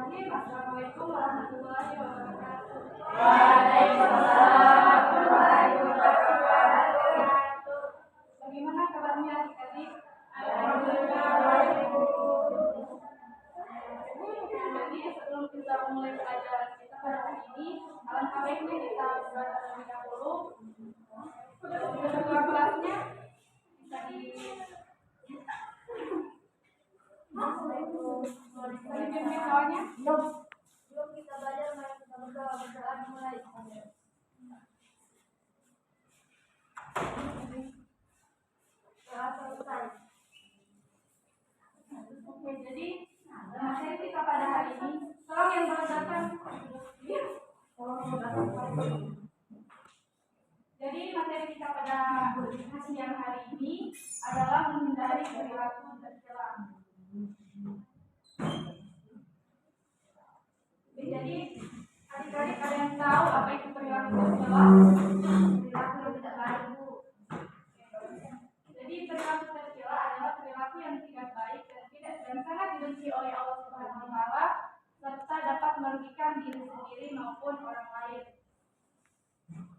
Bismillahirrahmanirrahim. Assalamualaikum warahmatullahi wabarakatuh. Waalaikumsalam warahmatullahi wabarakatuh. Bagaimana kabarnya adik-adik? Alhamdulillah baik, Bu. Jadi sebelum kita mulai pelajaran kita pada hari ini, alangkah baiknya kita berdoa terlebih dahulu. Kedua kelasnya bisa dipimpin soalnya. Yuk kita belajar, mari kita berdoa mulai. Selesai. Oke, jadi materi kita pada hari ini, tolong yang baru datang. Jadi materi kita pada siang hari ini adalah menghindari perilaku tercela. Jadi adik-adik ada yang tahu apa itu perilaku tercela? Perilaku yang tidak baik, Bu. Jadi perilaku tercela adalah perilaku yang tidak baik dan sangat dibenci oleh Allah Subhanahu wa taala serta dapat merugikan diri sendiri maupun orang lain.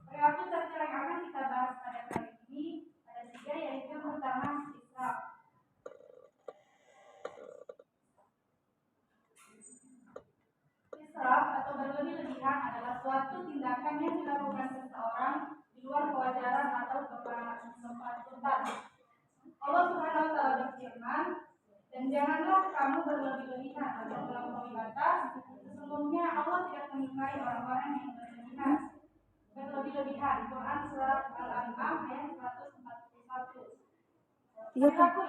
Perilaku tercela yang akan kita bahas pada kali ini ada 3, yaitu yang pertama israf. Israf atau berlebih-lebihan adalah suatu tindakan yang dilakukan seseorang di luar kewajaran atau kepatutan. Allah Subhanahu wa taala berfirman, dan janganlah kamu berlebih-lebihan atau melampaui batas. Sesungguhnya Allah tidak menyukai orang-orang yang berlebih-lebihan. Quran surat Al-An'am ayat 141. Perilaku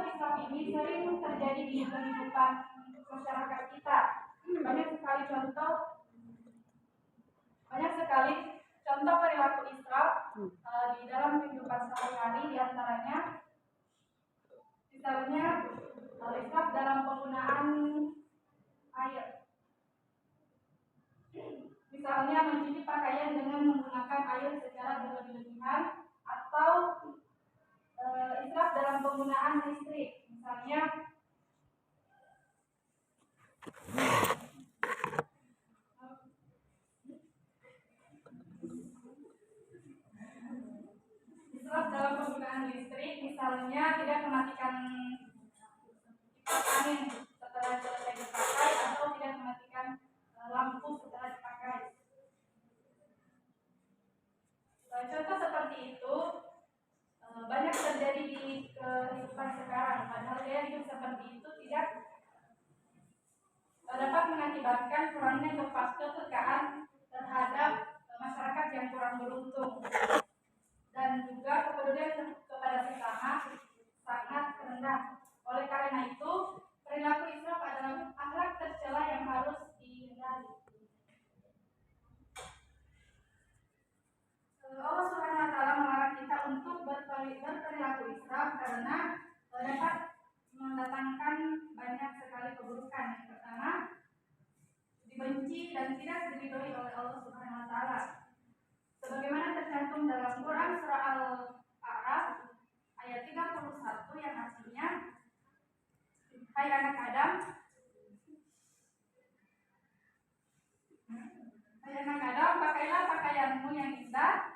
israf ini sering terjadi di kehidupan masyarakat kita. Banyak sekali contoh perilaku israf di dalam kehidupan sehari-hari, diantaranya misalnya israf dalam penggunaan air. Misalnya mencuci pakaian dengan menggunakan air secara berlebih-lebihan, atau israf dalam penggunaan listrik. Misalnya israf dalam penggunaan listrik, misalnya tidak mematikan kipas angin setelah selesai dipakai, atau tidak mematikan lampu setelah dipakai. Contoh seperti itu banyak terjadi di kehidupan sekarang. Padahal gaya hidup seperti itu tidak dapat mengakibatkan kurangnya kepekaan terhadap masyarakat yang kurang beruntung, dan juga kepedulian kepada sesama sangat rendah. Oleh karena itu, perilaku israf adalah akhlak tercela yang harus dihindari. Allah Subhanahu wa taala melarang kita untuk berperilaku israf karena dapat mendatangkan banyak sekali keburukan. Yang pertama, dibenci dan tidak diridhoi oleh Allah Subhanahu wa taala. Sebagaimana tercantum dalam Quran surah Al-A'raf ayat 31 yang artinya, hai anak Adam, pakailah pakaianmu yang indah,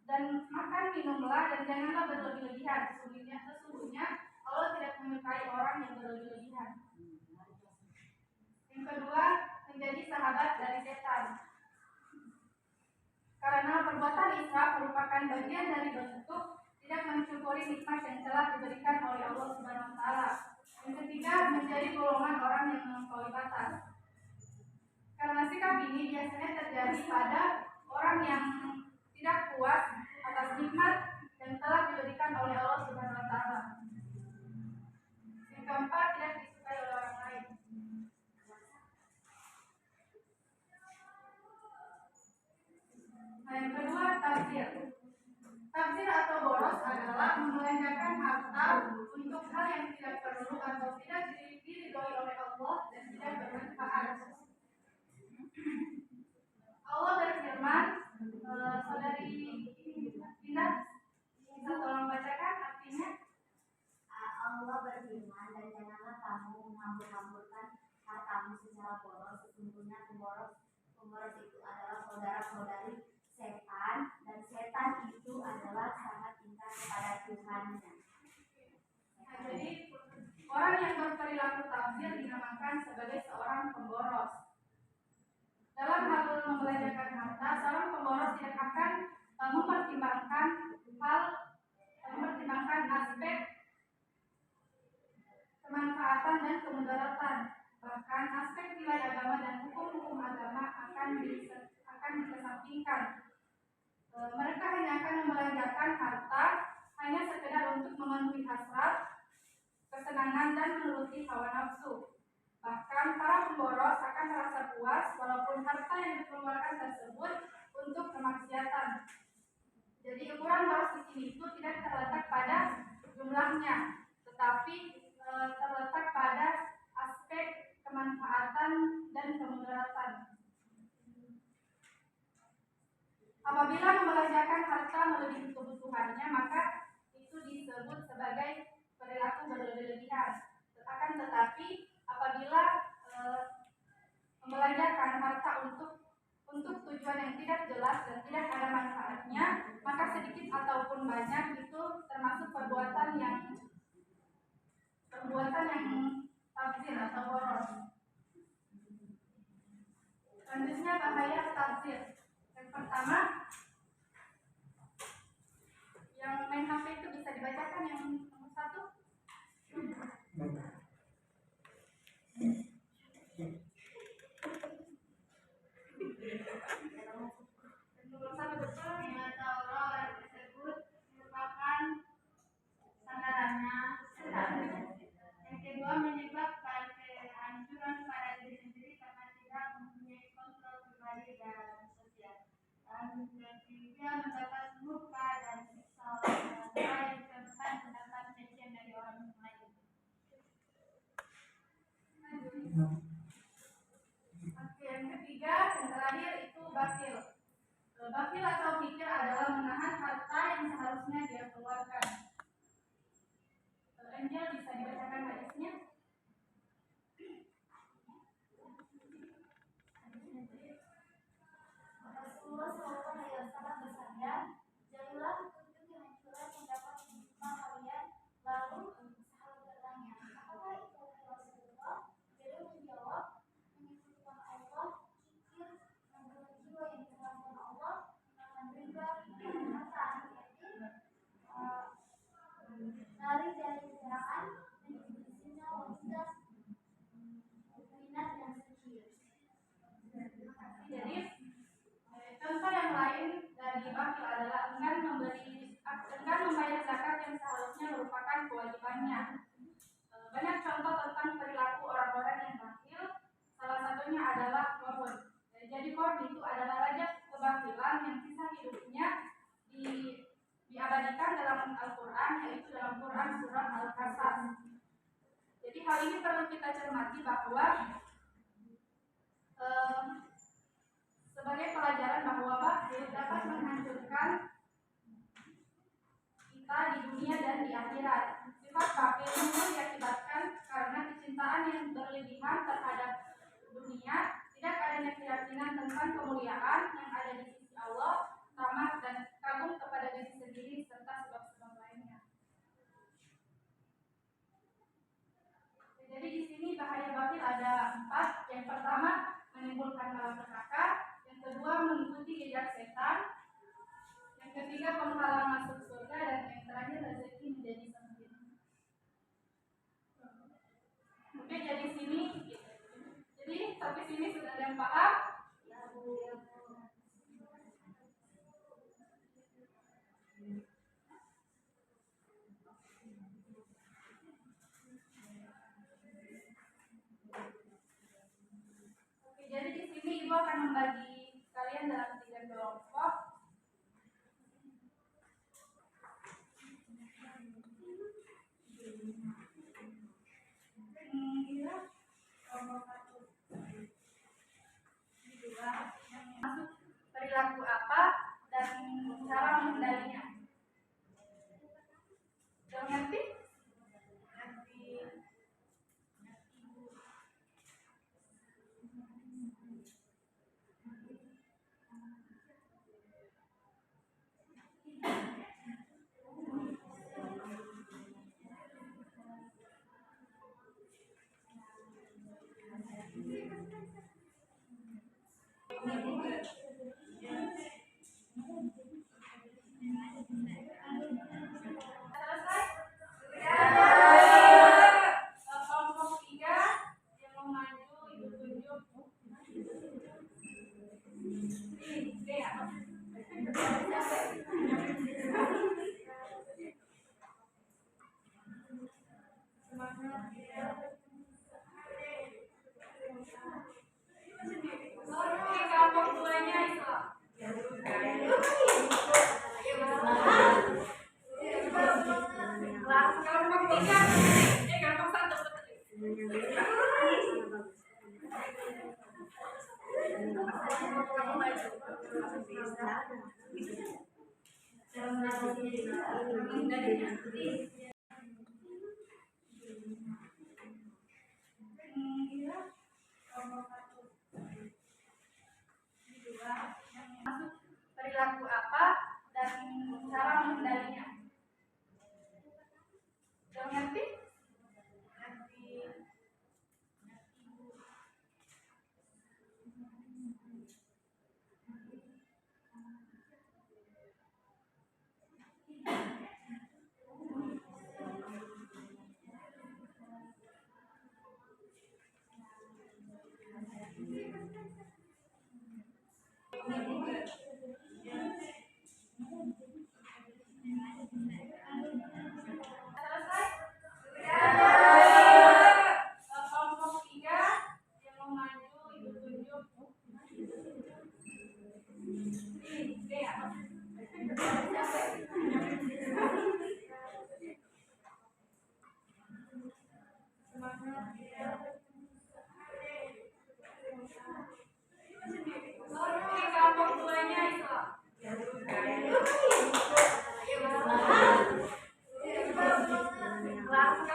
dan makan minumlah dan janganlah berlebih-lebihan. Sesungguhnya Allah tidak menyukai orang yang berlebih-lebihan. Yang kedua, menjadi sahabat dari setan. Karena perbuatan israf merupakan bagian dari bentuk tidak mensyukuri nikmat yang telah diberikan oleh Allah Subhanahu wa taala. Yang ketiga, menjadi golongan orang yang melampaui batas. Karena sikap ini biasanya terjadi pada orang yang tidak puas atas nikmat yang telah diberikan oleh Allah Subhanahu wa taala. Yang keempat, tidak disukai oleh orang lain. Yang kedua, tabzir. Tabzir atau boros adalah membelanjakan harta untuk hal yang tidak perlu atau tidak diridhoi oleh Allah dan tidak bermanfaat. Allah berfirman menghambur-hamburkan hartamu secara boros. Sesungguhnya pemboros itu adalah saudara-saudari setan, dan setan itu adalah sangat ingkar kepada Tuhannya. Nah, jadi orang yang berperilaku tabzir dinamakan sebagai seorang pemboros. Dalam hal membelanjakan harta, seorang pemboros tidak akan mempertimbangkan aspek kemanfaatan dan kemudaratan. Bahkan aspek nilai agama dan hukum-hukum agama akan dikesampingkan. Mereka hanya akan membelanjakan harta hanya sekedar untuk memenuhi hasrat, kesenangan, dan menuruti hawa nafsu. Bahkan para pemboros akan merasa puas walaupun harta yang dikeluarkan tersebut untuk kemaksiatan. Jadi ukuran boros di sini itu tidak terletak pada jumlahnya, tetapi terletak pada aspek kemanfaatan dan kemudaratan. Apabila membelanjakan harta melebihi kebutuhannya, maka itu disebut sebagai perilaku berlebihan. Akan tetapi apabila membelanjakan harta untuk tujuan yang tidak jelas dan tidak ada manfaatnya, maka sedikit ataupun banyak itu termasuk perbuatan yang tabzir atau boros. Selanjutnya bahaya tabzir. Yang pertama, yang main HP itu bisa dibacakan yang nomor 1. Nomor 1 betul, nyata orang tersebut merupakan sandarannya setan. Yang kedua, menyebabkan kehancuran pada diri sendiri karena tidak mempunyai kontrol pribadi dan sosial. Dan ketiga, mendapat luka dan siksa orang lain serta mendapat cacian dari orang lain. Oke, yang ketiga, yang terakhir itu bakhil. Bakhil atau pikir adalah menahan harta yang seharusnya dia keluarkan. Angel bisa dibacakan hadisnya? Rasulullah SAW bersabda, jadilah petunjuk yang mencurah mendapat menimpa kalian. Lalu sahabat bertanya, apakah itu Rasulullah? Beliau menjawab, menyekutukan Allah, kikir, membunuh jiwa yang diharamkan Allah, makan riba, harta anak yatim, lari dari kecelakaan, dan zina wanita, mukminat dan sekian. Jadi contoh yang lain dari bakhil adalah enggan membayar zakat yang seharusnya merupakan kewajibannya. Banyak contoh tentang perilaku orang-orang yang bakhil. Salah satunya adalah Qarun. Jadi Qarun itu adalah raja kebakhilan yang kisah hidupnya diabadikan dalam Al-Quran, yaitu dalam Quran surah Al-Qasas. Jadi hal ini perlu kita cermati bahwa sebagai pelajaran bahwa bakhil dapat menghancurkan kita di dunia dan di akhirat. Sifat bakhil itu diakibatkan karena kecintaan yang berlebihan terhadap dunia, tidak adanya keyakinan tentang kemuliaan yang ada di sisi Allah, tamak dan kagum kepada diri sendiri serta sebab-sebab lainnya. Jadi di sini bahaya bakhil ada 4. Yang pertama, menimbulkan malapetaka. Yang kedua, mengikuti jejak setan. Yang ketiga, penghalang masuk surga. Dan yang terakhir, rezeki menjadi sempit. Oke, jadi sini, sampai sini sudah ada yang paham? Ya Bu. Oke, jadi di sini Ibu akan membagi kalian dalam 3 kelompok. Kelompok 1, 2, yang masuk perilaku apa dan cara mengendalinya. Sudah ngerti? Kelompok duanya Islam. Kelompok tiga, kelompok satu. Perilaku apa dan cara menghindarinya? Jangan ngerti? Selesai? Kelompok tiga yang mau maju ibu tunjuk. Kelompok duanya Islam.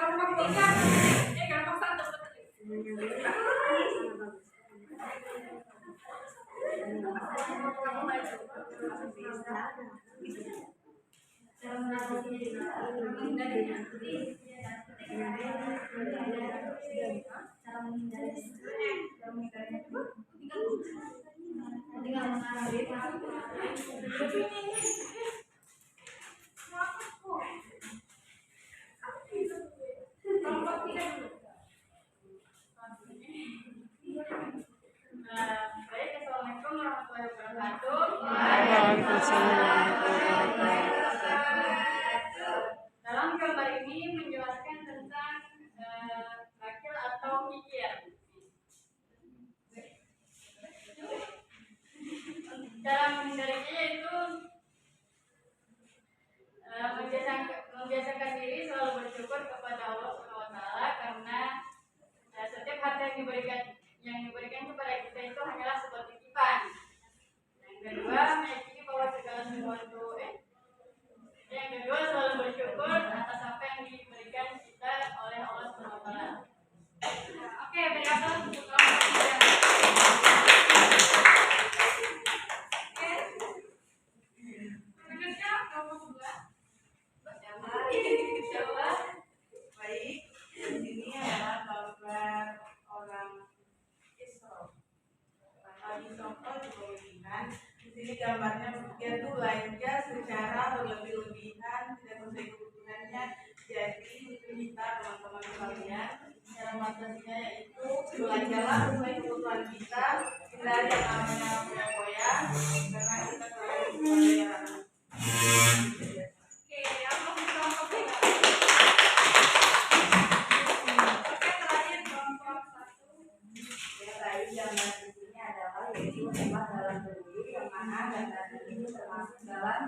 Kelompok tiga, kelompok satu. Baik, assalamualaikum warahmatullahi wabarakatuh. Dalam gambar ini menjelaskan tentang akil atau pikir. Cara menghindarinya yaitu membiasakan diri selalu bersyukur kepada Allah SWT karena setiap harta yang diberikan kepada kita itu hanyalah sebuah titipan. Yang kedua, meyakini bahwa segala sesuatu yang kedua selalu bersyukur atas apa yang diberikan kita oleh Allah SWT. Oke, beri aplaus untuk kelompok tiga. Berikutnya kelompok dua. Baik, ini adalah gambar orang Islam. Lagi contoh di pemilihan. Di sini gambarnya dia tuh belanja secara berlebih-lebihan, tidak sesuai kebutuhannya. Jadi untuk kita teman-teman sekalian, cara batasinya yaitu belanjalah sesuai kebutuhan kita. Tidak ada yang namanya foya-foya, karena kita selalu berbayar. Oke, aplaus untuk kelompok tiga. Oke, terakhir kelompok satu. Ya, tadi gambar di sini adalah yaitu hemat dalam berdiri, yang mana gambar ini termasuk dalam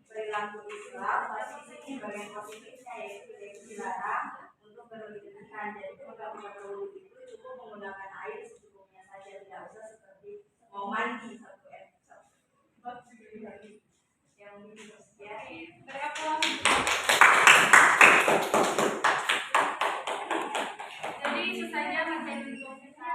perilaku Islam. Tapi di sini bagian positifnya yaitu tidak dilarang untuk berlebihan. Jadi kalau perlu itu cukup menggunakan air secukupnya saja, tidak usah seperti mau mandi satu yang begitu ya. Beri aplaus. Jadi itu saja materi untuk kita